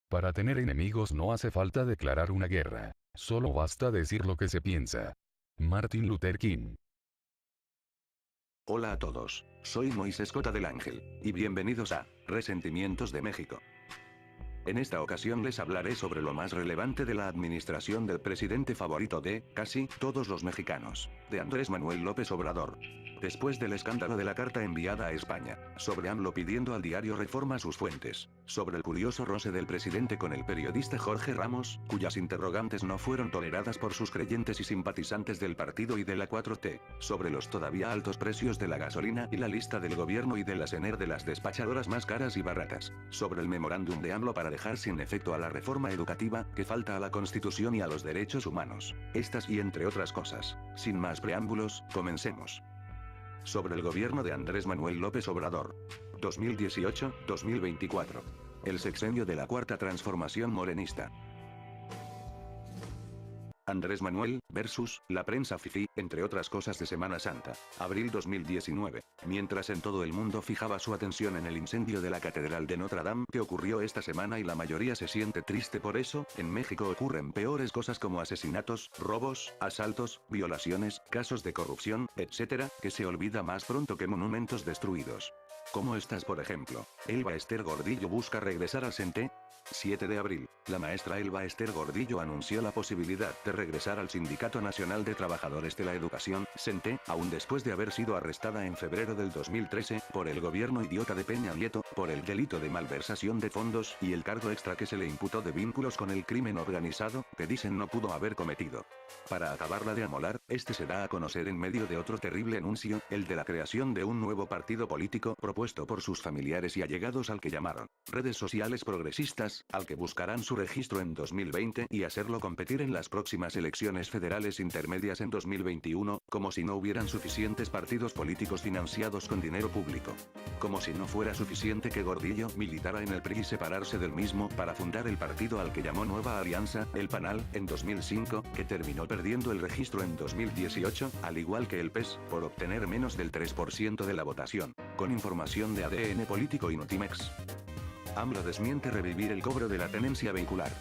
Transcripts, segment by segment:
Para tener enemigos no hace falta declarar una guerra. Solo basta decir lo que se piensa. Martin Luther King. Hola a todos, soy Moisés Cota del Ángel, y bienvenidos a Resentimientos de México. En esta ocasión les hablaré sobre lo más relevante de la administración del presidente favorito de, casi, todos los mexicanos, de Andrés Manuel López Obrador. Después del escándalo de la carta enviada a España, sobre AMLO pidiendo al diario Reforma sus fuentes, sobre el curioso roce del presidente con el periodista Jorge Ramos, cuyas interrogantes no fueron toleradas por sus creyentes y simpatizantes del partido y de la 4T, sobre los todavía altos precios de la gasolina y la lista del gobierno y de la SENER de las despachadoras más caras y baratas, sobre el memorándum de AMLO para dejar sin efecto a la reforma educativa, que falta a la Constitución y a los derechos humanos. Estas y entre otras cosas. Sin más preámbulos, comencemos. Sobre el gobierno de Andrés Manuel López Obrador. 2018-2024. El sexenio de la Cuarta Transformación morenista. Andrés Manuel, versus, la prensa fifí, entre otras cosas de Semana Santa, abril 2019. Mientras en todo el mundo fijaba su atención en el incendio de la Catedral de Notre Dame que ocurrió esta semana y la mayoría se siente triste por eso, en México ocurren peores cosas como asesinatos, robos, asaltos, violaciones, casos de corrupción, etc., que se olvida más pronto que monumentos destruidos. ¿Cómo estás, por ejemplo? Elba Ester Gordillo busca regresar al CENTE. 7 de abril, la maestra Elba Ester Gordillo anunció la posibilidad de regresar al Sindicato Nacional de Trabajadores de la Educación, SENTE, aún después de haber sido arrestada en febrero del 2013, por el gobierno idiota de Peña Nieto, por el delito de malversación de fondos y el cargo extra que se le imputó de vínculos con el crimen organizado, que dicen no pudo haber cometido. Para acabarla de amolar, este se da a conocer en medio de otro terrible anuncio, el de la creación de un nuevo partido político propuesto por sus familiares y allegados al que llamaron redes sociales progresistas, al que buscarán su registro en 2020 y hacerlo competir en las próximas elecciones federales intermedias en 2021, como si no hubieran suficientes partidos políticos financiados con dinero público. Como si no fuera suficiente que Gordillo militara en el PRI y separarse del mismo para fundar el partido al que llamó Nueva Alianza, el PANAL, en 2005, que terminó perdiendo el registro en 2018, al igual que el PES, por obtener menos del 3% de la votación. Con información de ADN Político y Notimex. AMLO desmiente revivir el cobro de la tenencia vehicular.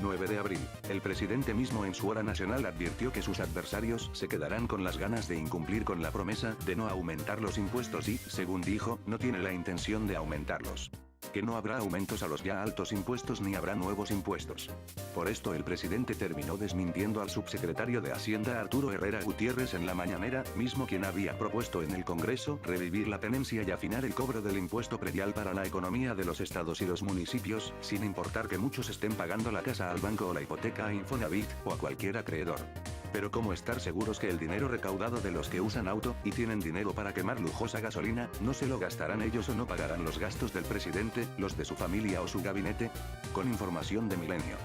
9 de abril, el presidente mismo en su hora nacional advirtió que sus adversarios se quedarán con las ganas de incumplir con la promesa de no aumentar los impuestos y, según dijo, no tiene la intención de aumentarlos. Que no habrá aumentos a los ya altos impuestos ni habrá nuevos impuestos. Por esto el presidente terminó desmintiendo al subsecretario de Hacienda Arturo Herrera Gutiérrez en la mañanera, mismo quien había propuesto en el Congreso revivir la tenencia y afinar el cobro del impuesto predial para la economía de los estados y los municipios, sin importar que muchos estén pagando la casa al banco o la hipoteca a Infonavit, o a cualquier acreedor. Pero ¿cómo estar seguros que el dinero recaudado de los que usan auto, y tienen dinero para quemar lujosa gasolina, no se lo gastarán ellos o no pagarán los gastos del presidente, los de su familia o su gabinete? Con información de Milenio.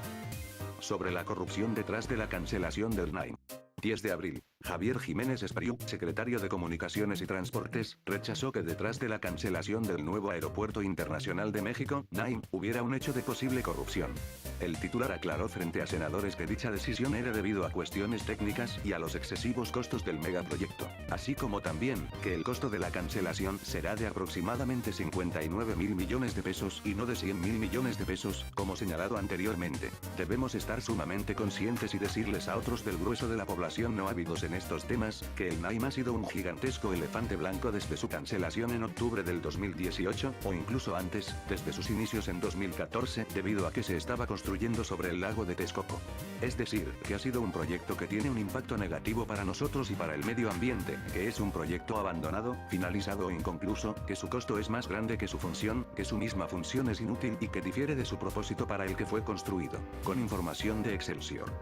Sobre la corrupción detrás de la cancelación del NAIM. 10 de abril, Javier Jiménez Espriu, secretario de Comunicaciones y Transportes, rechazó que detrás de la cancelación del nuevo Aeropuerto Internacional de México, NAIM, hubiera un hecho de posible corrupción. El titular aclaró frente a senadores que dicha decisión era debido a cuestiones técnicas y a los excesivos costos del megaproyecto, así como también, que el costo de la cancelación será de aproximadamente 59.000 millones de pesos y no de 100.000 millones de pesos, como señalado anteriormente. Debemos estar sumamente conscientes y decirles a otros del grueso de la población no ávidos en estos temas, que el NAIM ha sido un gigantesco elefante blanco desde su cancelación en octubre del 2018, o incluso antes, desde sus inicios en 2014, debido a que se estaba construyendo sobre el lago de Texcoco. Es decir, que ha sido un proyecto que tiene un impacto negativo para nosotros y para el medio ambiente, que es un proyecto abandonado, finalizado o inconcluso, que su costo es más grande que su función, que su misma función es inútil y que difiere de su propósito para el que fue construido. Con información de Excelsior.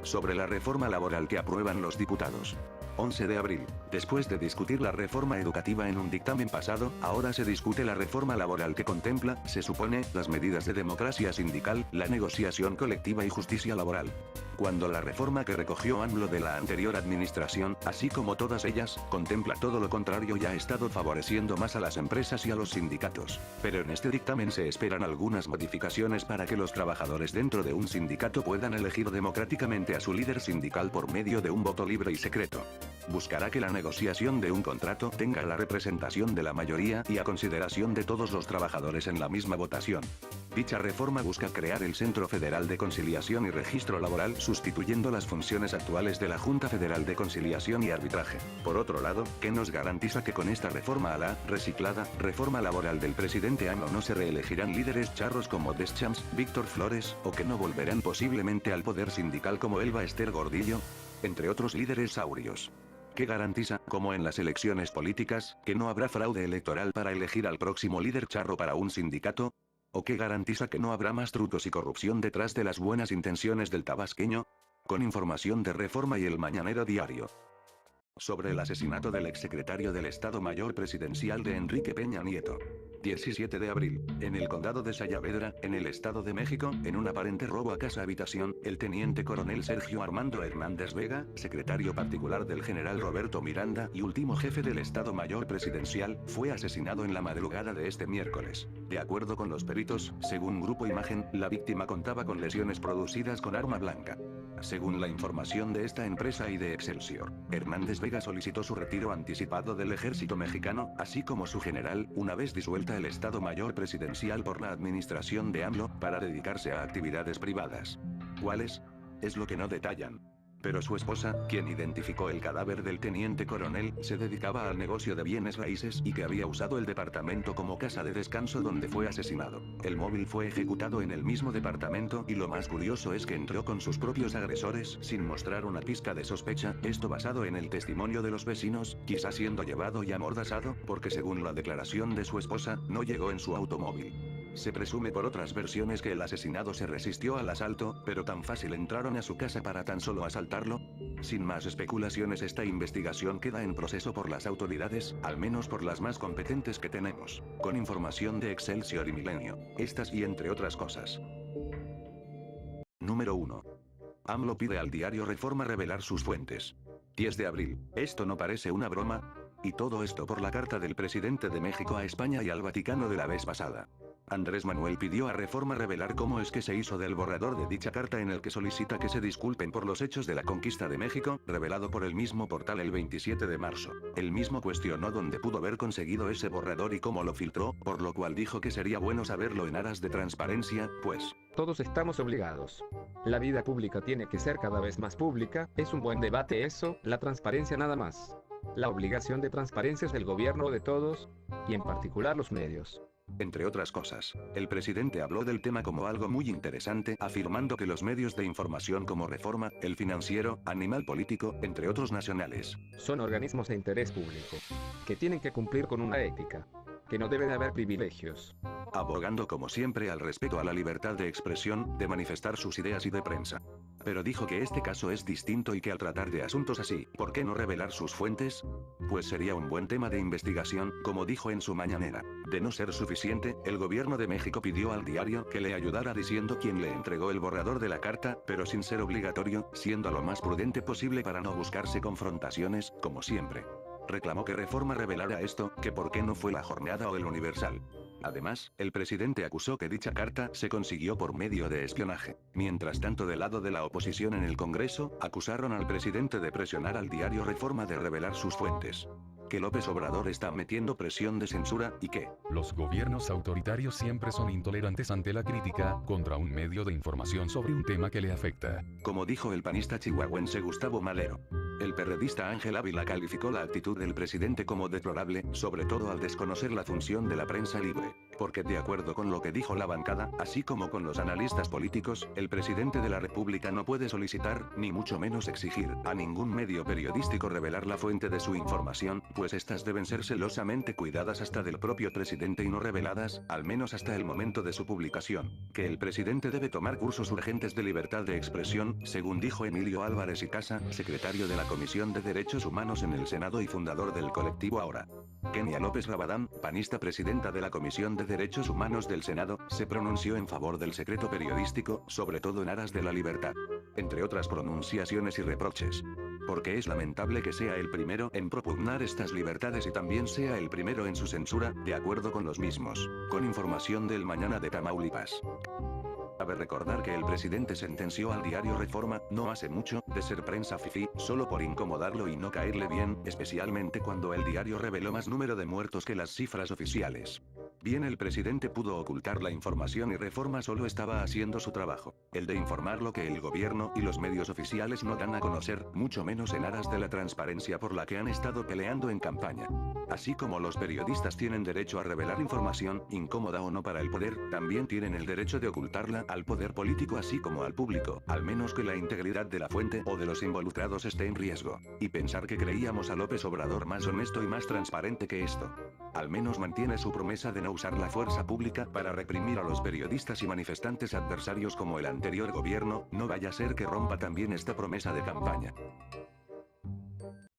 Sobre la reforma laboral que aprueban los diputados. 11 de abril. Después de discutir la reforma educativa en un dictamen pasado, ahora se discute la reforma laboral que contempla, se supone, las medidas de democracia sindical, la negociación colectiva y justicia laboral. Cuando la reforma que recogió AMLO de la anterior administración, así como todas ellas, contempla todo lo contrario y ha estado favoreciendo más a las empresas y a los sindicatos. Pero en este dictamen se esperan algunas modificaciones para que los trabajadores dentro de un sindicato puedan elegir democráticamente a su líder sindical por medio de un voto libre y secreto. buscará que la negociación de un contrato tenga la representación de la mayoría y a consideración de todos los trabajadores en la misma votación. Dicha reforma busca crear el Centro Federal de Conciliación y Registro Laboral sustituyendo las funciones actuales de la Junta Federal de Conciliación y Arbitraje. Por otro lado, ¿qué nos garantiza que con esta reforma a la reciclada reforma laboral del presidente AMLO no se reelegirán líderes charros como Deschamps, Víctor Flores, o que no volverán posiblemente al poder sindical como Elba Ester Gordillo? Entre otros líderes saurios. ¿Qué garantiza, como en las elecciones políticas, que no habrá fraude electoral para elegir al próximo líder charro para un sindicato? ¿O qué garantiza que no habrá más trucos y corrupción detrás de las buenas intenciones del tabasqueño? Con información de Reforma y El Mañanero Diario. Sobre el asesinato del exsecretario del Estado Mayor Presidencial de Enrique Peña Nieto. 17 de abril, en el condado de Sayavedra, en el Estado de México, en un aparente robo a casa-habitación, el teniente coronel Sergio Armando Hernández Vega, secretario particular del general Roberto Miranda y último jefe del Estado Mayor Presidencial, fue asesinado en la madrugada de este miércoles. De acuerdo con los peritos, según Grupo Imagen, la víctima contaba con lesiones producidas con arma blanca. Según la información de esta empresa y de Excelsior, Hernández Vega solicitó su retiro anticipado del ejército mexicano, así como su general, una vez disuelta el Estado Mayor Presidencial por la administración de AMLO, para dedicarse a actividades privadas. ¿Cuáles? Es lo que no detallan. Pero su esposa, quien identificó el cadáver del teniente coronel, se dedicaba al negocio de bienes raíces y que había usado el departamento como casa de descanso donde fue asesinado. El móvil fue ejecutado en el mismo departamento y lo más curioso es que entró con sus propios agresores sin mostrar una pizca de sospecha, esto basado en el testimonio de los vecinos, quizá siendo llevado y amordazado, porque según la declaración de su esposa, no llegó en su automóvil. Se presume por otras versiones que el asesinado se resistió al asalto, pero tan fácil entraron a su casa para tan solo asaltarlo. Sin más especulaciones, esta investigación queda en proceso por las autoridades, al menos por las más competentes que tenemos. Con información de Excelsior y Milenio. Estas y entre otras cosas. Número 1. AMLO pide al diario Reforma revelar sus fuentes. 10 de abril. ¿Esto no parece una broma? Y todo esto por la carta del presidente de México a España y al Vaticano de la vez pasada. Andrés Manuel pidió a Reforma revelar cómo es que se hizo del borrador de dicha carta en el que solicita que se disculpen por los hechos de la conquista de México, revelado por el mismo portal el 27 de marzo. El mismo cuestionó dónde pudo haber conseguido ese borrador y cómo lo filtró, por lo cual dijo que sería bueno saberlo en aras de transparencia, pues todos estamos obligados. La vida pública tiene que ser cada vez más pública, es un buen debate eso, la transparencia nada más. La obligación de transparencia es del gobierno de todos, y en particular los medios. Entre otras cosas, el presidente habló del tema como algo muy interesante, afirmando que los medios de información como Reforma, El Financiero, Animal Político, entre otros nacionales, son organismos de interés público, que tienen que cumplir con una ética, que no debe de haber privilegios. Abogando como siempre al respeto a la libertad de expresión, de manifestar sus ideas y de prensa. Pero dijo que este caso es distinto y que al tratar de asuntos así, ¿por qué no revelar sus fuentes? Pues sería un buen tema de investigación, como dijo en su mañanera. De no ser suficiente, el gobierno de México pidió al diario que le ayudara diciendo quién le entregó el borrador de la carta, pero sin ser obligatorio, siendo lo más prudente posible para no buscarse confrontaciones, como siempre. Reclamó que Reforma revelara esto, que por qué no fue La Jornada o El Universal. Además, el presidente acusó que dicha carta se consiguió por medio de espionaje. Mientras tanto, del lado de la oposición en el Congreso, acusaron al presidente de presionar al diario Reforma de revelar sus fuentes. Que López Obrador está metiendo presión de censura, y que los gobiernos autoritarios siempre son intolerantes ante la crítica contra un medio de información sobre un tema que le afecta. Como dijo el panista chihuahuense Gustavo Malero. El perredista Ángel Ávila calificó la actitud del presidente como deplorable, sobre todo al desconocer la función de la prensa libre. Porque de acuerdo con lo que dijo la bancada, así como con los analistas políticos, el presidente de la República no puede solicitar, ni mucho menos exigir, a ningún medio periodístico revelar la fuente de su información, pues estas deben ser celosamente cuidadas hasta del propio presidente y no reveladas, al menos hasta el momento de su publicación. Que el presidente debe tomar cursos urgentes de libertad de expresión, según dijo Emilio Álvarez y Casa, secretario de la Comisión de Derechos Humanos en el Senado y fundador del colectivo Ahora. Kenia López Rabadán, panista presidenta de la Comisión de Derechos Humanos del Senado, se pronunció en favor del secreto periodístico, sobre todo en aras de la libertad. Entre otras pronunciaciones y reproches. Porque es lamentable que sea el primero en propugnar estas libertades y también sea el primero en su censura, de acuerdo con los mismos. Con información del Mañana de Tamaulipas. Cabe recordar que el presidente sentenció al diario Reforma, no hace mucho, de ser prensa fifí, solo por incomodarlo y no caerle bien, especialmente cuando el diario reveló más número de muertos que las cifras oficiales. Bien, el presidente pudo ocultar la información y Reforma solo estaba haciendo su trabajo, el de informar lo que el gobierno y los medios oficiales no dan a conocer, mucho menos en aras de la transparencia por la que han estado peleando en campaña. Así como los periodistas tienen derecho a revelar información, incómoda o no para el poder, también tienen el derecho de ocultarla al poder político así como al público, al menos que la integridad de la fuente o de los involucrados esté en riesgo. Y pensar que creíamos a López Obrador más honesto y más transparente que esto. Al menos mantiene su promesa de no usar la fuerza pública para reprimir a los periodistas y manifestantes adversarios como el anterior gobierno, no vaya a ser que rompa también esta promesa de campaña.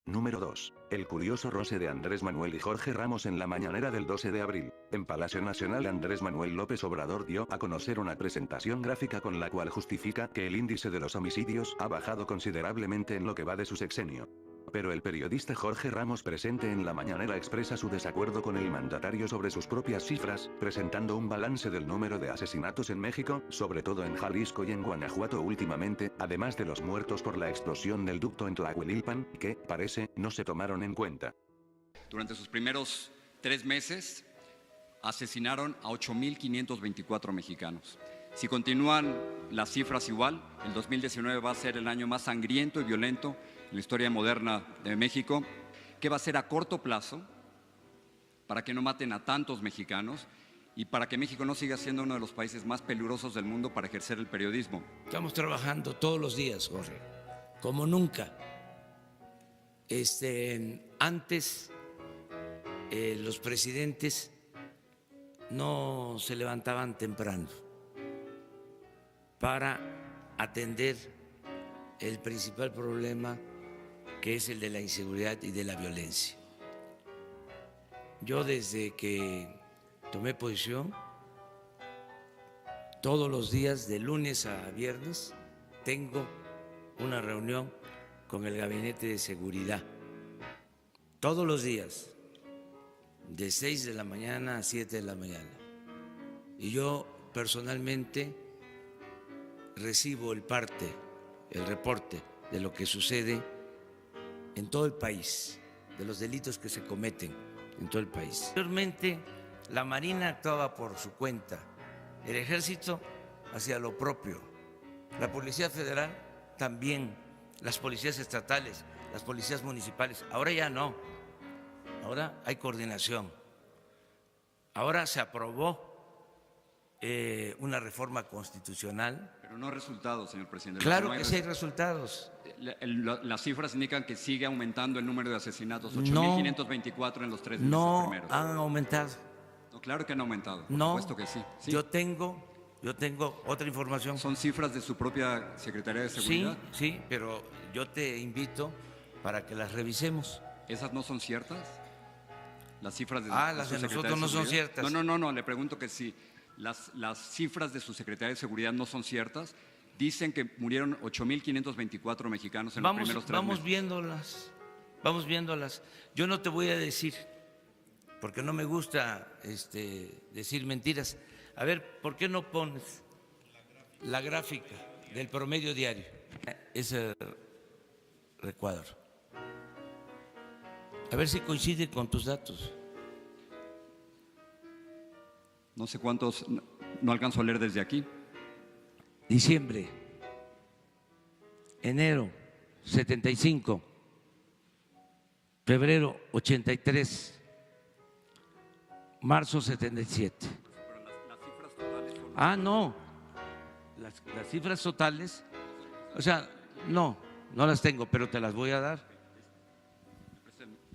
Número 2. El curioso roce de Andrés Manuel y Jorge Ramos en la mañanera del 12 de abril. En Palacio Nacional Andrés Manuel López Obrador dio a conocer una presentación gráfica con la cual justifica que el índice de los homicidios ha bajado considerablemente en lo que va de su sexenio. Pero el periodista Jorge Ramos presente en la mañanera expresa su desacuerdo con el mandatario sobre sus propias cifras, presentando un balance del número de asesinatos en México, sobre todo en Jalisco y en Guanajuato últimamente, además de los muertos por la explosión del ducto en Tlahuelilpan, que, parece, no se tomaron en cuenta. Durante sus primeros 3 meses, asesinaron a 8.524 mexicanos. Si continúan las cifras igual, el 2019 va a ser el año más sangriento y violento en la historia moderna de México. ¿Qué va a ser a corto plazo para que no maten a tantos mexicanos y para que México no siga siendo uno de los países más peligrosos del mundo para ejercer el periodismo? Estamos trabajando todos los días, Jorge, como nunca. Antes los presidentes no se levantaban temprano para atender el principal problema, que es el de la inseguridad y de la violencia. Yo desde que tomé posición, todos los días, de lunes a viernes, tengo una reunión con el Gabinete de Seguridad. Todos los días, de 6 de la mañana a 7 de la mañana. Y yo personalmente recibo el reporte de lo que sucede en todo el país, de los delitos que se cometen en todo el país. Anteriormente, la Marina actuaba por su cuenta, el Ejército hacía lo propio, la Policía Federal también, las policías estatales, las policías municipales. Ahora ya no, ahora hay coordinación. Ahora se aprobó una reforma constitucional. Pero no resultados, señor presidente. Claro que sí hay resultados. Las cifras indican que sigue aumentando el número de asesinatos, 8.524 en los 3 meses primeros. No han aumentado. No, claro que han aumentado, por No, supuesto que sí. Sí. Yo tengo otra información. ¿Son cifras de su propia Secretaría de Seguridad? Sí, pero yo te invito para que las revisemos. ¿Esas no son ciertas? ¿Las cifras de las su de Secretaría nosotros no son Seguridad? ciertas. No, le pregunto que si las cifras de su Secretaría de Seguridad no son ciertas. Dicen que murieron 8.524 mexicanos en los primeros 3 meses. Vamos viéndolas. Yo no te voy a decir, porque no me gusta decir mentiras. A ver, ¿por qué no pones la gráfica del promedio diario? Ese recuadro. A ver si coincide con tus datos. No sé cuántos, no alcanzo a leer desde aquí. Diciembre, enero 75, febrero 83, marzo 77. Las cifras totales son... No, las cifras totales, o sea, no las tengo, pero te las voy a dar.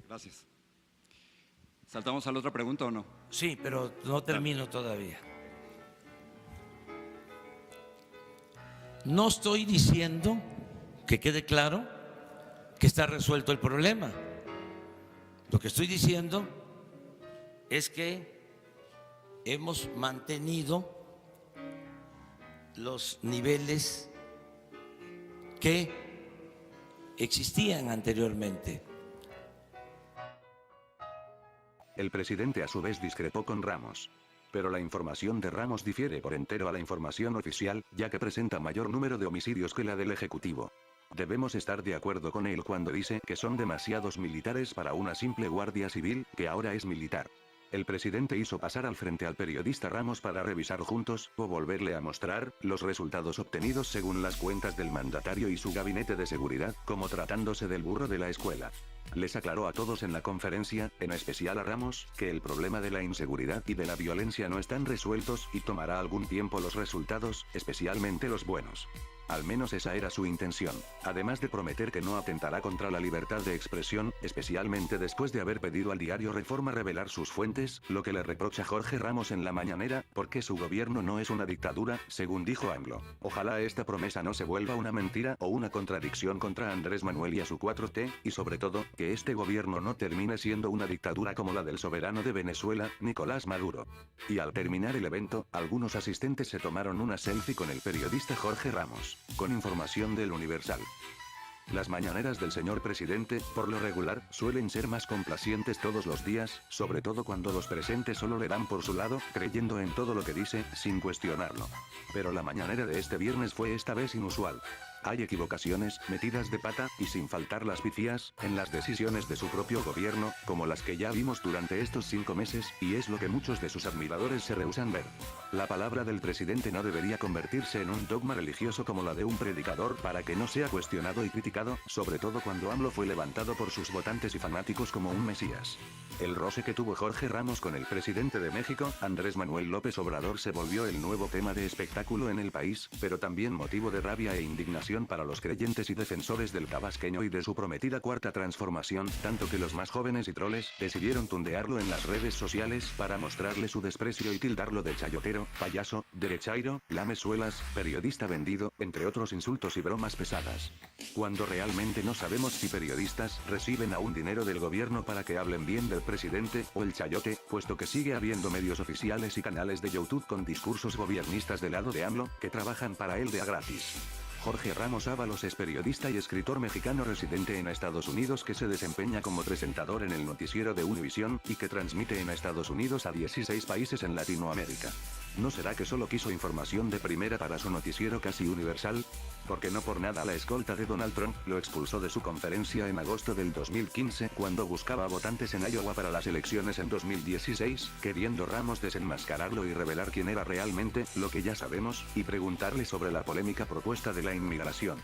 Gracias. ¿Saltamos a la otra pregunta o no? Sí, pero no termino todavía. No estoy diciendo, que quede claro, que está resuelto el problema. Lo que estoy diciendo es que hemos mantenido los niveles que existían anteriormente. El presidente a su vez discrepó con Ramos. Pero la información de Ramos difiere por entero a la información oficial, ya que presenta mayor número de homicidios que la del Ejecutivo. Debemos estar de acuerdo con él cuando dice que son demasiados militares para una simple guardia civil, que ahora es militar. El presidente hizo pasar al frente al periodista Ramos para revisar juntos, o volverle a mostrar, los resultados obtenidos según las cuentas del mandatario y su gabinete de seguridad, como tratándose del burro de la escuela. Les aclaró a todos en la conferencia, en especial a Ramos, que el problema de la inseguridad y de la violencia no están resueltos y tomará algún tiempo los resultados, especialmente los buenos. Al menos esa era su intención, además de prometer que no atentará contra la libertad de expresión, especialmente después de haber pedido al diario Reforma revelar sus fuentes, lo que le reprocha Jorge Ramos en la mañanera, porque su gobierno no es una dictadura, según dijo AMLO. Ojalá esta promesa no se vuelva una mentira o una contradicción contra Andrés Manuel y a su 4T, y sobre todo, que este gobierno no termine siendo una dictadura como la del soberano de Venezuela, Nicolás Maduro. Y al terminar el evento, algunos asistentes se tomaron una selfie con el periodista Jorge Ramos. Con información del Universal. Las mañaneras del señor presidente, por lo regular, suelen ser más complacientes todos los días, sobre todo cuando los presentes solo le dan por su lado, creyendo en todo lo que dice, sin cuestionarlo. Pero la mañanera de este viernes fue esta vez inusual. Hay equivocaciones, metidas de pata, y sin faltar las pifías, en las decisiones de su propio gobierno, como las que ya vimos durante estos 5 meses, y es lo que muchos de sus admiradores se rehúsan ver. La palabra del presidente no debería convertirse en un dogma religioso como la de un predicador para que no sea cuestionado y criticado, sobre todo cuando AMLO fue levantado por sus votantes y fanáticos como un mesías. El roce que tuvo Jorge Ramos con el presidente de México, Andrés Manuel López Obrador, se volvió el nuevo tema de espectáculo en el país, pero también motivo de rabia e indignación para los creyentes y defensores del tabasqueño y de su prometida cuarta transformación, tanto que los más jóvenes y troles decidieron tundearlo en las redes sociales para mostrarle su desprecio y tildarlo de chayotero, payaso, derechairo, lamezuelas, periodista vendido, entre otros insultos y bromas pesadas. Cuando realmente no sabemos si periodistas reciben aún dinero del gobierno para que hablen bien del presidente o el chayote, puesto que sigue habiendo medios oficiales y canales de YouTube con discursos gobiernistas del lado de AMLO, que trabajan para él de a gratis. Jorge Ramos Ábalos es periodista y escritor mexicano residente en Estados Unidos que se desempeña como presentador en el noticiero de Univisión, y que transmite en Estados Unidos a 16 países en Latinoamérica. ¿No será que solo quiso información de primera para su noticiero casi universal? Porque no por nada la escolta de Donald Trump lo expulsó de su conferencia en agosto del 2015 cuando buscaba votantes en Iowa para las elecciones en 2016, queriendo Ramos desenmascararlo y revelar quién era realmente, lo que ya sabemos, y preguntarle sobre la polémica propuesta de la inmigración.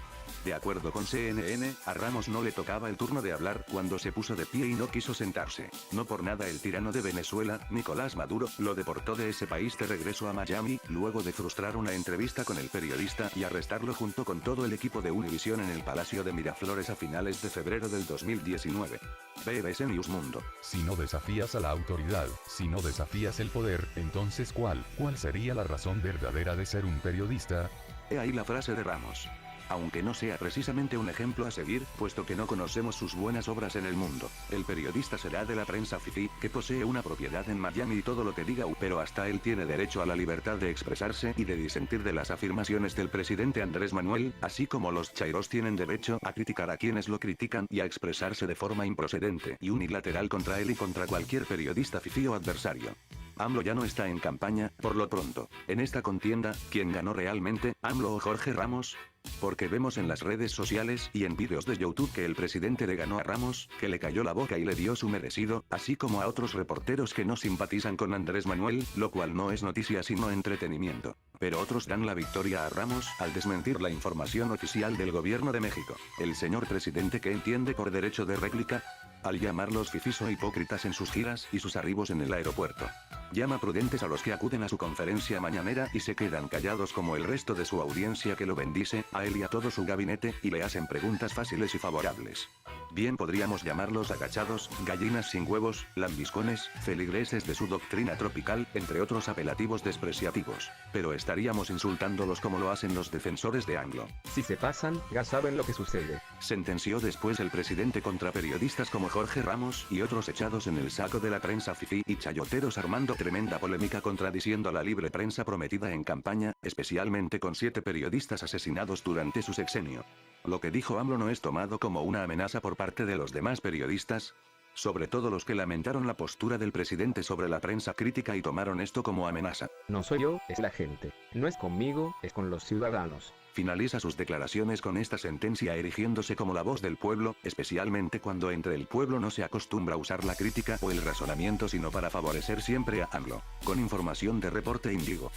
De acuerdo con CNN, a Ramos no le tocaba el turno de hablar cuando se puso de pie y no quiso sentarse. No por nada el tirano de Venezuela, Nicolás Maduro, lo deportó de ese país de regreso a Miami, luego de frustrar una entrevista con el periodista y arrestarlo junto con todo el equipo de Univisión en el Palacio de Miraflores a finales de febrero del 2019. BBC News Mundo. Si no desafías a la autoridad, si no desafías el poder, entonces ¿cuál sería la razón verdadera de ser un periodista? He ahí la frase de Ramos. Aunque no sea precisamente un ejemplo a seguir, puesto que no conocemos sus buenas obras en el mundo, el periodista será de la prensa fifí, que posee una propiedad en Miami y todo lo que diga, pero hasta él tiene derecho a la libertad de expresarse y de disentir de las afirmaciones del presidente Andrés Manuel, así como los chairos tienen derecho a criticar a quienes lo critican y a expresarse de forma improcedente y unilateral contra él y contra cualquier periodista fifí o adversario. AMLO ya no está en campaña, por lo pronto. En esta contienda, ¿quién ganó realmente, AMLO o Jorge Ramos? Porque vemos en las redes sociales y en vídeos de YouTube que el presidente le ganó a Ramos, que le cayó la boca y le dio su merecido, así como a otros reporteros que no simpatizan con Andrés Manuel, lo cual no es noticia sino entretenimiento. Pero otros dan la victoria a Ramos al desmentir la información oficial del gobierno de México. El señor presidente, que entiende por derecho de réplica, al llamarlos fifís o hipócritas en sus giras y sus arribos en el aeropuerto. Llama prudentes a los que acuden a su conferencia mañanera y se quedan callados como el resto de su audiencia que lo bendice, a él y a todo su gabinete, y le hacen preguntas fáciles y favorables. Bien podríamos llamarlos agachados, gallinas sin huevos, lambiscones, feligreses de su doctrina tropical, entre otros apelativos despreciativos. Pero estaríamos insultándolos como lo hacen los defensores de AMLO. Si se pasan, ya saben lo que sucede. Sentenció después el presidente contra periodistas como Jorge Ramos y otros echados en el saco de la prensa fifí y chayoteros, armando tremenda polémica contradiciendo la libre prensa prometida en campaña, especialmente con 7 periodistas asesinados durante su sexenio. Lo que dijo AMLO no es tomado como una amenaza por parte de los demás periodistas. Sobre todo los que lamentaron la postura del presidente sobre la prensa crítica y tomaron esto como amenaza. No soy yo, es la gente. No es conmigo, es con los ciudadanos. Finaliza sus declaraciones con esta sentencia erigiéndose como la voz del pueblo, especialmente cuando entre el pueblo no se acostumbra a usar la crítica o el razonamiento sino para favorecer siempre a AMLO. Con información de Reporte Índigo.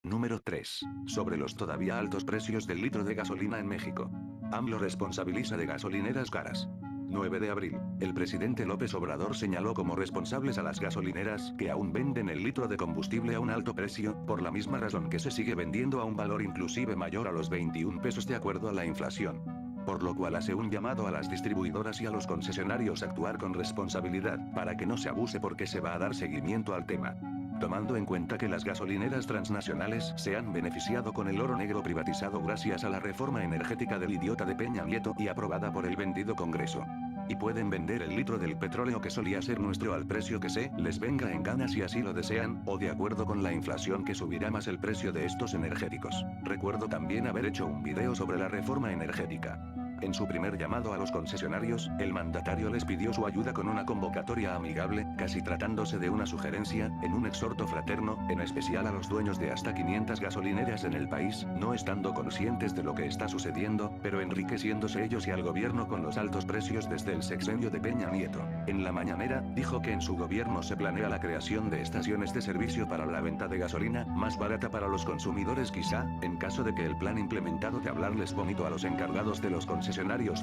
Número 3. Sobre los todavía altos precios del litro de gasolina en México. AMLO responsabiliza de gasolineras caras. 9 de abril, el presidente López Obrador señaló como responsables a las gasolineras que aún venden el litro de combustible a un alto precio, por la misma razón que se sigue vendiendo a un valor inclusive mayor a los 21 pesos de acuerdo a la inflación. Por lo cual hace un llamado a las distribuidoras y a los concesionarios a actuar con responsabilidad, para que no se abuse porque se va a dar seguimiento al tema. Tomando en cuenta que las gasolineras transnacionales se han beneficiado con el oro negro privatizado gracias a la reforma energética del idiota de Peña Nieto y aprobada por el vendido Congreso. Y pueden vender el litro del petróleo que solía ser nuestro al precio que se les venga en gana si así lo desean, o de acuerdo con la inflación que subirá más el precio de estos energéticos. Recuerdo también haber hecho un video sobre la reforma energética. En su primer llamado a los concesionarios, el mandatario les pidió su ayuda con una convocatoria amigable, casi tratándose de una sugerencia, en un exhorto fraterno, en especial a los dueños de hasta 500 gasolineras en el país, no estando conscientes de lo que está sucediendo, pero enriqueciéndose ellos y al gobierno con los altos precios desde el sexenio de Peña Nieto. En la mañanera, dijo que en su gobierno se planea la creación de estaciones de servicio para la venta de gasolina, más barata para los consumidores quizá, en caso de que el plan implementado de hablarles bonito a los encargados de los concesionarios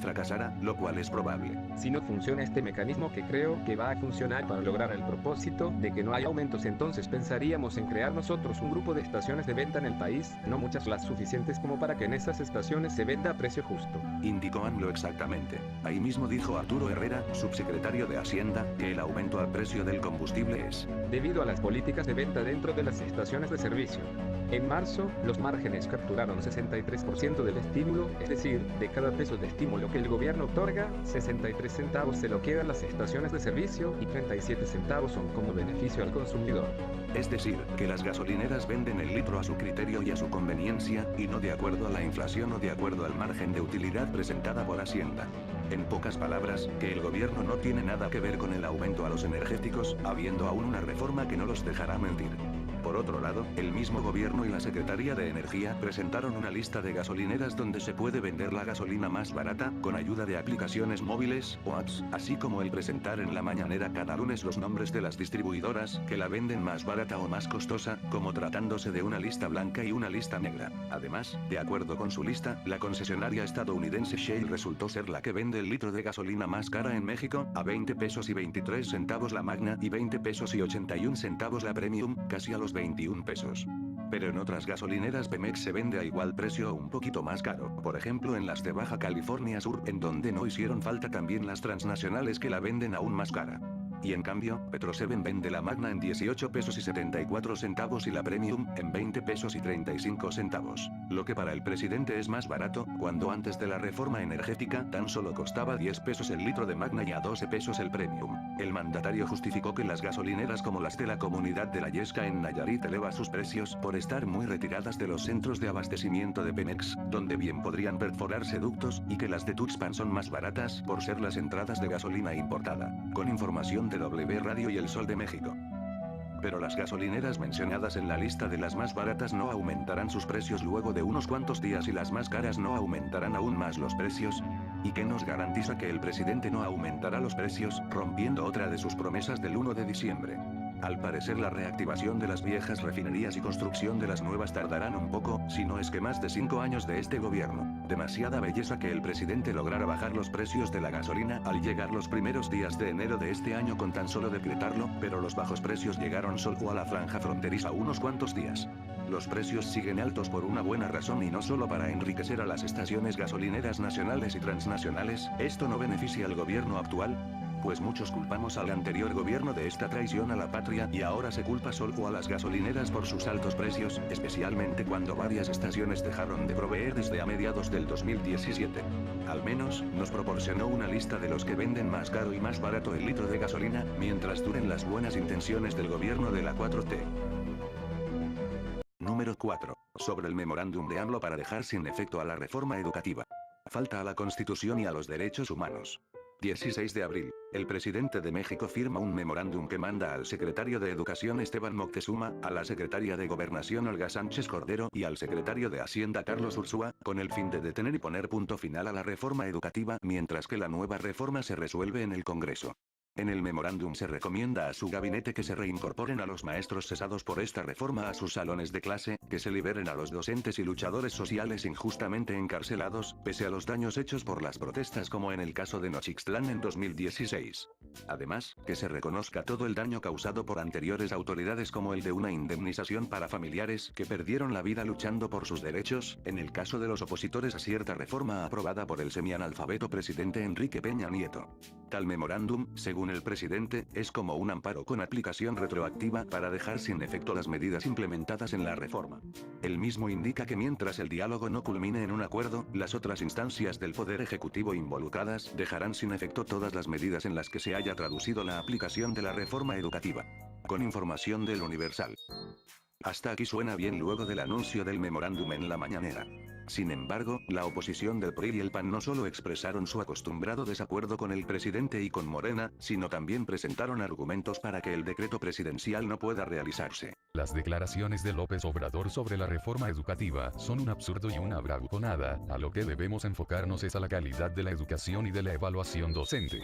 fracasara, lo cual es probable. Si no funciona este mecanismo que creo que va a funcionar para lograr el propósito de que no haya aumentos, entonces pensaríamos en crear nosotros un grupo de estaciones de venta en el país, no muchas, las suficientes como para que en esas estaciones se venda a precio justo. Indicó AMLO exactamente. Ahí mismo dijo Arturo Herrera, subsecretario de Hacienda, que el aumento al precio del combustible es debido a las políticas de venta dentro de las estaciones de servicio. En marzo, los márgenes capturaron 63% del estímulo, es decir, de cada peso de estímulo que el gobierno otorga, 63 centavos se lo quedan las estaciones de servicio y 37 centavos son como beneficio al consumidor. Es decir, que las gasolineras venden el litro a su criterio y a su conveniencia, y no de acuerdo a la inflación o de acuerdo al margen de utilidad presentada por Hacienda. En pocas palabras, que el gobierno no tiene nada que ver con el aumento a los energéticos, habiendo aún una reforma que no los dejará mentir. Por otro lado, el mismo gobierno y la Secretaría de Energía presentaron una lista de gasolineras donde se puede vender la gasolina más barata, con ayuda de aplicaciones móviles o apps, así como el presentar en la mañanera cada lunes los nombres de las distribuidoras que la venden más barata o más costosa, como tratándose de una lista blanca y una lista negra. Además, de acuerdo con su lista, la concesionaria estadounidense Shell resultó ser la que vende el litro de gasolina más cara en México, a 20 pesos y 23 centavos la Magna y 20 pesos y 81 centavos la Premium, casi a los 21 pesos. Pero en otras gasolineras Pemex se vende a igual precio o un poquito más caro, por ejemplo en las de Baja California Sur, en donde no hicieron falta también las transnacionales que la venden aún más cara. Y en cambio, Petro-7 vende la Magna en 18 pesos y 74 centavos y la Premium en 20 pesos y 35 centavos. Lo que para el presidente es más barato, cuando antes de la reforma energética tan solo costaba 10 pesos el litro de Magna y a 12 pesos el Premium. El mandatario justificó que las gasolineras como las de la comunidad de La Yesca en Nayarit elevan sus precios por estar muy retiradas de los centros de abastecimiento de Pemex, donde bien podrían perforarse ductos, y que las de Tuxpan son más baratas por ser las entradas de gasolina importada. Con información de W Radio y El Sol de México. Pero las gasolineras mencionadas en la lista de las más baratas no aumentarán sus precios luego de unos cuantos días y las más caras no aumentarán aún más los precios. ¿Y qué nos garantiza que el presidente no aumentará los precios, rompiendo otra de sus promesas del 1 de diciembre? Al parecer la reactivación de las viejas refinerías y construcción de las nuevas tardarán un poco, si no es que más de 5 años de este gobierno. Demasiada belleza que el presidente lograra bajar los precios de la gasolina al llegar los primeros días de enero de este año con tan solo decretarlo, pero los bajos precios llegaron solo a la franja fronteriza unos cuantos días. Los precios siguen altos por una buena razón y no solo para enriquecer a las estaciones gasolineras nacionales y transnacionales. Esto no beneficia al gobierno actual, pues muchos culpamos al anterior gobierno de esta traición a la patria y ahora se culpa solo a las gasolineras por sus altos precios, especialmente cuando varias estaciones dejaron de proveer desde a mediados del 2017. Al menos, nos proporcionó una lista de los que venden más caro y más barato el litro de gasolina, mientras duren las buenas intenciones del gobierno de la 4T. Número 4. Sobre el memorándum de AMLO para dejar sin efecto a la reforma educativa. Falta a la Constitución y a los derechos humanos. 16 de abril. El presidente de México firma un memorándum que manda al secretario de Educación Esteban Moctezuma, a la secretaria de Gobernación Olga Sánchez Cordero y al secretario de Hacienda Carlos Ursúa, con el fin de detener y poner punto final a la reforma educativa, mientras que la nueva reforma se resuelve en el Congreso. En el memorándum se recomienda a su gabinete que se reincorporen a los maestros cesados por esta reforma a sus salones de clase, que se liberen a los docentes y luchadores sociales injustamente encarcelados, pese a los daños hechos por las protestas como en el caso de Nochixtlán en 2016. Además, que se reconozca todo el daño causado por anteriores autoridades como el de una indemnización para familiares que perdieron la vida luchando por sus derechos, en el caso de los opositores a cierta reforma aprobada por el semianalfabeto presidente Enrique Peña Nieto. Tal memorándum, según el presidente, es como un amparo con aplicación retroactiva para dejar sin efecto las medidas implementadas en la reforma. El mismo indica que mientras el diálogo no culmine en un acuerdo, las otras instancias del Poder Ejecutivo involucradas dejarán sin efecto todas las medidas en las que se haya traducido la aplicación de la reforma educativa. Con información del Universal. Hasta aquí suena bien luego del anuncio del memorándum en la mañanera. Sin embargo, la oposición del PRI y el PAN no solo expresaron su acostumbrado desacuerdo con el presidente y con Morena, sino también presentaron argumentos para que el decreto presidencial no pueda realizarse. Las declaraciones de López Obrador sobre la reforma educativa son un absurdo y una bravuconada. A lo que debemos enfocarnos es a la calidad de la educación y de la evaluación docente.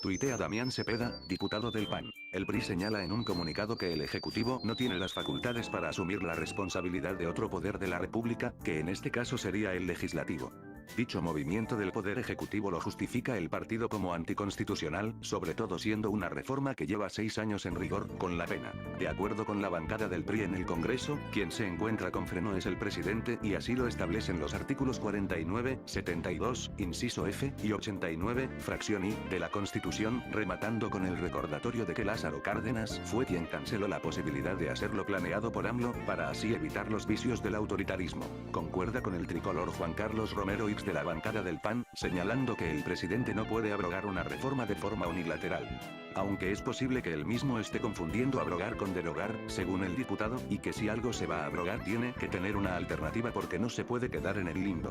Tuitea Damián Cepeda, diputado del PAN. El PRI señala en un comunicado que el Ejecutivo no tiene las facultades para asumir la responsabilidad de otro poder de la República, que en este caso sería el legislativo. Dicho movimiento del Poder Ejecutivo lo justifica el partido como anticonstitucional, sobre todo siendo una reforma que lleva 6 años en rigor, con la pena. De acuerdo con la bancada del PRI en el Congreso, quien se encuentra con freno es el presidente y así lo establecen los artículos 49, 72, inciso F, y 89, fracción I, de la Constitución, rematando con el recordatorio de que Lázaro Cárdenas fue quien canceló la posibilidad de hacer lo planeado por AMLO, para así evitar los vicios del autoritarismo. Concuerda con el tricolor Juan Carlos Romero de la bancada del PAN, señalando que el presidente no puede abrogar una reforma de forma unilateral. Aunque es posible que él mismo esté confundiendo abrogar con derogar, según el diputado, y que si algo se va a abrogar tiene que tener una alternativa porque no se puede quedar en el limbo.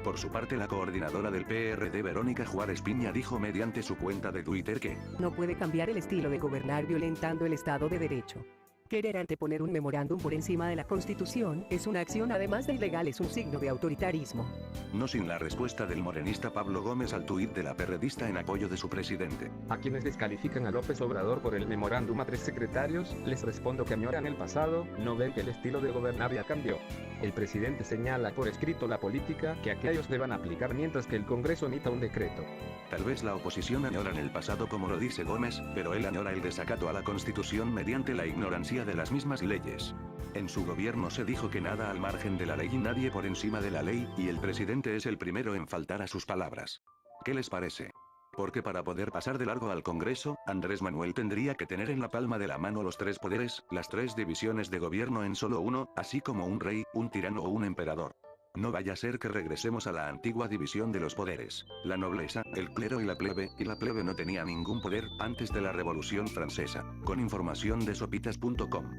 Por su parte, la coordinadora del PRD Verónica Juárez Piña dijo mediante su cuenta de Twitter que no puede cambiar el estilo de gobernar violentando el Estado de Derecho. Querer anteponer un memorándum por encima de la Constitución es una acción además de ilegal, es un signo de autoritarismo. No sin la respuesta del morenista Pablo Gómez al tuit de la perredista en apoyo de su presidente. A quienes descalifican a López Obrador por el memorándum a 3 secretarios, les respondo que añoran el pasado, no ven que el estilo de gobernar ya cambió. El presidente señala por escrito la política que aquellos deban aplicar mientras que el Congreso emita un decreto. Tal vez la oposición añora en el pasado como lo dice Gómez, pero él añora el desacato a la Constitución mediante la ignorancia de las mismas leyes. En su gobierno se dijo que nada al margen de la ley y nadie por encima de la ley, y el presidente es el primero en faltar a sus palabras. ¿Qué les parece? Porque para poder pasar de largo al Congreso, Andrés Manuel tendría que tener en la palma de la mano los 3 poderes, las 3 divisiones de gobierno en solo uno, así como un rey, un tirano o un emperador. No vaya a ser que regresemos a la antigua división de los poderes. La nobleza, el clero y la plebe no tenía ningún poder antes de la Revolución Francesa. Con información de sopitas.com.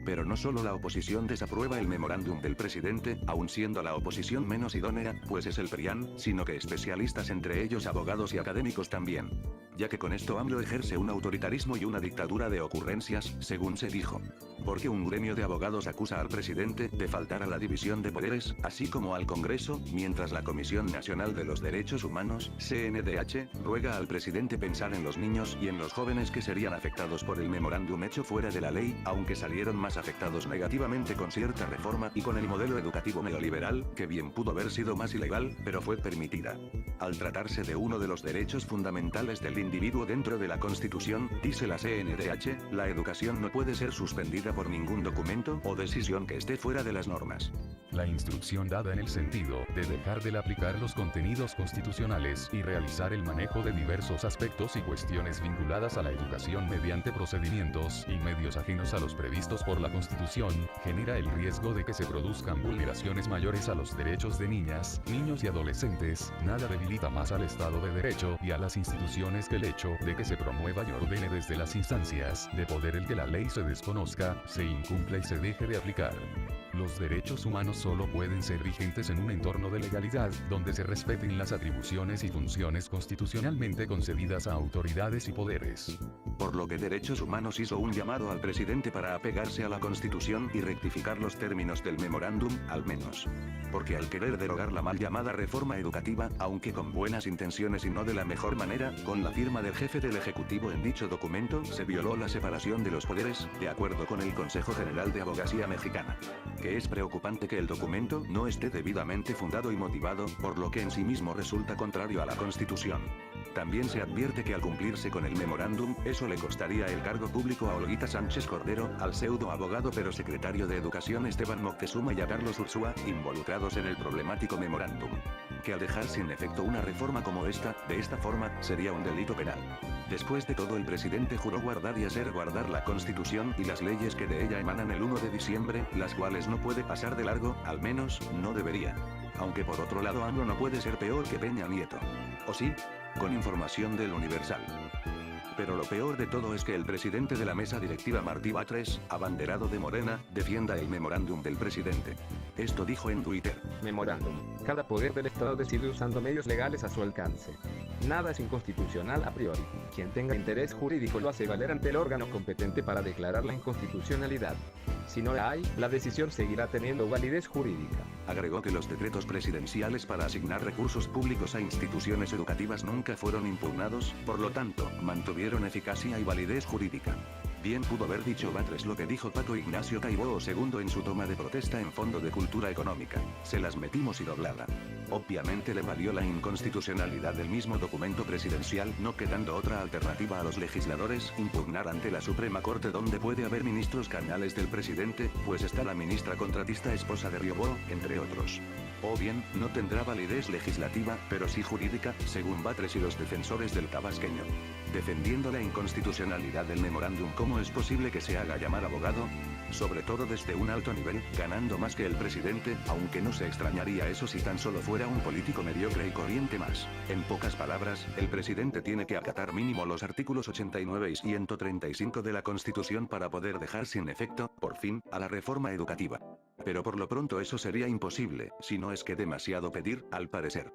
Pero no solo la oposición desaprueba el memorándum del presidente, aun siendo la oposición menos idónea, pues es el PRIAN, sino que especialistas entre ellos abogados y académicos también. Ya que con esto AMLO ejerce un autoritarismo y una dictadura de ocurrencias, según se dijo. Porque un gremio de abogados acusa al presidente de faltar a la división de poderes, así como al Congreso, mientras la Comisión Nacional de los Derechos Humanos, CNDH, ruega al presidente pensar en los niños y en los jóvenes que serían afectados por el memorándum hecho fuera de la ley, aunque salieron más afectados negativamente con cierta reforma y con el modelo educativo neoliberal, que bien pudo haber sido más ilegal, pero fue permitida. Al tratarse de uno de los derechos fundamentales del individuo dentro de la Constitución, dice la CNDH, la educación no puede ser suspendida por ningún documento o decisión que esté fuera de las normas. La instrucción dada en el sentido de dejar de aplicar los contenidos constitucionales y realizar el manejo de diversos aspectos y cuestiones vinculadas a la educación mediante procedimientos y medios ajenos a los previstos por la Constitución, genera el riesgo de que se produzcan vulneraciones mayores a los derechos de niñas, niños y adolescentes. Nada debilita más al Estado de Derecho y a las instituciones que el hecho de que se promueva y ordene desde las instancias de poder el que la ley se desconozca, se incumpla y se deje de aplicar. Los derechos humanos solo pueden ser vigentes en un entorno de legalidad, donde se respeten las atribuciones y funciones constitucionalmente concedidas a autoridades y poderes. Por lo que Derechos Humanos hizo un llamado al presidente para apegarse a la Constitución y rectificar los términos del memorándum, al menos. Porque al querer derogar la mal llamada reforma educativa, aunque con buenas intenciones y no de la mejor manera, con la firma del jefe del Ejecutivo en dicho documento, se violó la separación de los poderes, de acuerdo con el Consejo General de Abogacía Mexicana. Que es preocupante que el documento no esté debidamente fundado y motivado, por lo que en sí mismo resulta contrario a la Constitución. También se advierte que al cumplirse con el memorándum, eso le costaría el cargo público a Olguita Sánchez Cordero, al pseudo abogado pero secretario de Educación Esteban Moctezuma y a Carlos Ursúa, involucrados en el problemático memorándum. Que al dejar sin efecto una reforma como esta, de esta forma, sería un delito penal. Después de todo, el presidente juró guardar y hacer guardar la Constitución y las leyes que de ella emanan el 1 de diciembre, las cuales no puede pasar de largo, al menos, no debería. Aunque por otro lado AMLO no puede ser peor que Peña Nieto. ¿O sí? Con información del Universal. Pero lo peor de todo es que el presidente de la mesa directiva Martí Batres, abanderado de Morena, defienda el memorándum del presidente. Esto dijo en Twitter. Memorándum. Cada poder del Estado decide usando medios legales a su alcance. Nada es inconstitucional a priori. Quien tenga interés jurídico lo hace valer ante el órgano competente para declarar la inconstitucionalidad. Si no la hay, la decisión seguirá teniendo validez jurídica. Agregó que los decretos presidenciales para asignar recursos públicos a instituciones educativas nunca fueron impugnados, por lo tanto, mantuvieron eficacia y validez jurídica. Bien pudo haber dicho Batres lo que dijo Paco Ignacio Caibó II en su toma de protesta en Fondo de Cultura Económica. Se las metimos y doblada. Obviamente le valió la inconstitucionalidad del mismo documento presidencial, no quedando otra alternativa a los legisladores, impugnar ante la Suprema Corte, donde puede haber ministros canales del presidente, pues está la ministra contratista esposa de Riobó, entre otros. O bien, no tendrá validez legislativa, pero sí jurídica, según Batres y los defensores del tabasqueño. Defendiendo la inconstitucionalidad del memorándum, ¿cómo es posible que se haga llamar abogado? Sobre todo desde un alto nivel, ganando más que el presidente, aunque no se extrañaría eso si tan solo fuera un político mediocre y corriente más. En pocas palabras, el presidente tiene que acatar mínimo los artículos 89 y 135 de la Constitución para poder dejar sin efecto, por fin, a la reforma educativa. Pero por lo pronto eso sería imposible, si no es que demasiado pedir, al parecer.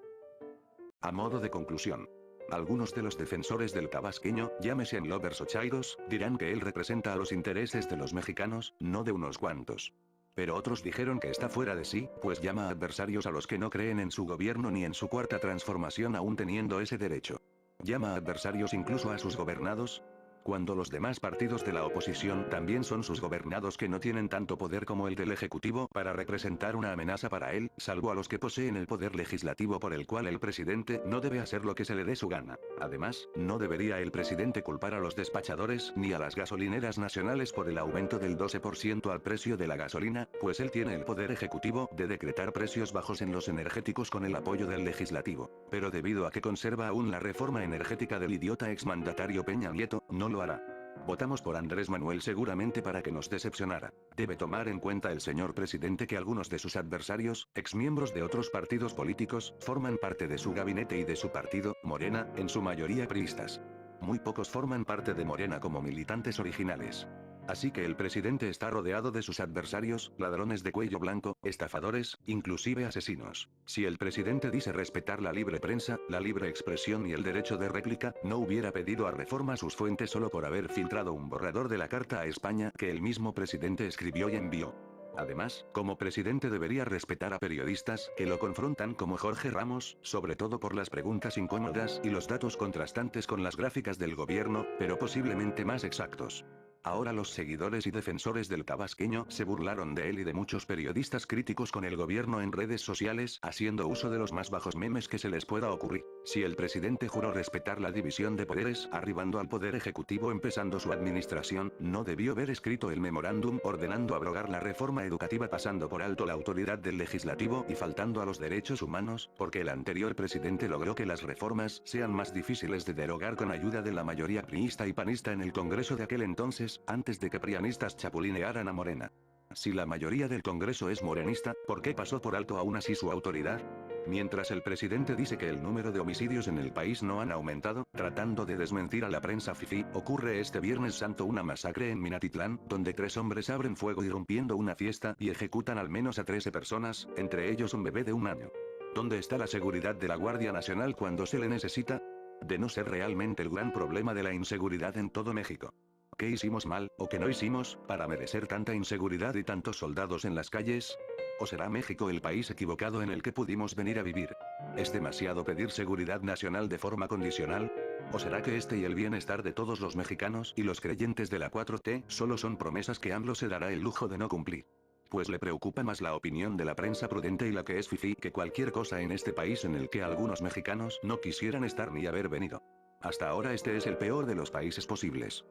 A modo de conclusión. Algunos de los defensores del tabasqueño, llámese en lovers o chairos, dirán que él representa a los intereses de los mexicanos, no de unos cuantos. Pero otros dijeron que está fuera de sí, pues llama a adversarios a los que no creen en su gobierno ni en su cuarta transformación aún teniendo ese derecho. Llama a adversarios incluso a sus gobernados, cuando los demás partidos de la oposición también son sus gobernados que no tienen tanto poder como el del Ejecutivo para representar una amenaza para él, salvo a los que poseen el poder legislativo por el cual el presidente no debe hacer lo que se le dé su gana. Además, no debería el presidente culpar a los despachadores ni a las gasolineras nacionales por el aumento del 12% al precio de la gasolina, pues él tiene el poder ejecutivo de decretar precios bajos en los energéticos con el apoyo del legislativo. Pero debido a que conserva aún la reforma energética del idiota exmandatario Peña Nieto, no lo hará. Votamos por Andrés Manuel seguramente para que nos decepcionara. Debe tomar en cuenta el señor presidente que algunos de sus adversarios, exmiembros de otros partidos políticos, forman parte de su gabinete y de su partido, Morena, en su mayoría priistas. Muy pocos forman parte de Morena como militantes originales. Así que el presidente está rodeado de sus adversarios, ladrones de cuello blanco, estafadores, inclusive asesinos. Si el presidente dice respetar la libre prensa, la libre expresión y el derecho de réplica, no hubiera pedido a Reforma sus fuentes solo por haber filtrado un borrador de la carta a España que el mismo presidente escribió y envió. Además, como presidente debería respetar a periodistas que lo confrontan como Jorge Ramos, sobre todo por las preguntas incómodas y los datos contrastantes con las gráficas del gobierno, pero posiblemente más exactos. Ahora los seguidores y defensores del tabasqueño se burlaron de él y de muchos periodistas críticos con el gobierno en redes sociales, haciendo uso de los más bajos memes que se les pueda ocurrir. Si el presidente juró respetar la división de poderes, arribando al poder ejecutivo empezando su administración, no debió haber escrito el memorándum ordenando abrogar la reforma educativa pasando por alto la autoridad del legislativo y faltando a los derechos humanos, porque el anterior presidente logró que las reformas sean más difíciles de derogar con ayuda de la mayoría priista y panista en el Congreso de aquel entonces, antes de que prianistas chapulinearan a Morena. Si la mayoría del Congreso es morenista, ¿por qué pasó por alto aún así su autoridad? Mientras el presidente dice que el número de homicidios en el país no han aumentado, tratando de desmentir a la prensa fifí, ocurre este Viernes Santo una masacre en Minatitlán, donde 3 hombres abren fuego irrumpiendo una fiesta y ejecutan al menos a 13 personas, entre ellos un bebé de 1 año. ¿Dónde está la seguridad de la Guardia Nacional cuando se le necesita? De no ser realmente el gran problema de la inseguridad en todo México. ¿Qué hicimos mal, o qué no hicimos, para merecer tanta inseguridad y tantos soldados en las calles? ¿O será México el país equivocado en el que pudimos venir a vivir? ¿Es demasiado pedir seguridad nacional de forma condicional? ¿O será que este y el bienestar de todos los mexicanos y los creyentes de la 4T solo son promesas que AMLO se dará el lujo de no cumplir? Pues le preocupa más la opinión de la prensa prudente y la que es fifí que cualquier cosa en este país en el que algunos mexicanos no quisieran estar ni haber venido. Hasta ahora este es el peor de los países posibles.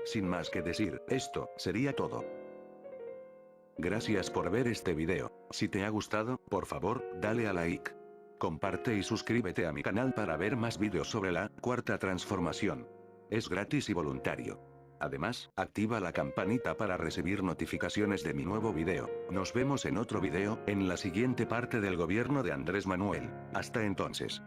Sin más que decir, esto sería todo. Gracias por ver este video. Si te ha gustado, por favor, dale a like. Comparte y suscríbete a mi canal para ver más vídeos sobre la Cuarta Transformación. Es gratis y voluntario. Además, activa la campanita para recibir notificaciones de mi nuevo video. Nos vemos en otro video, en la siguiente parte del gobierno de Andrés Manuel. Hasta entonces.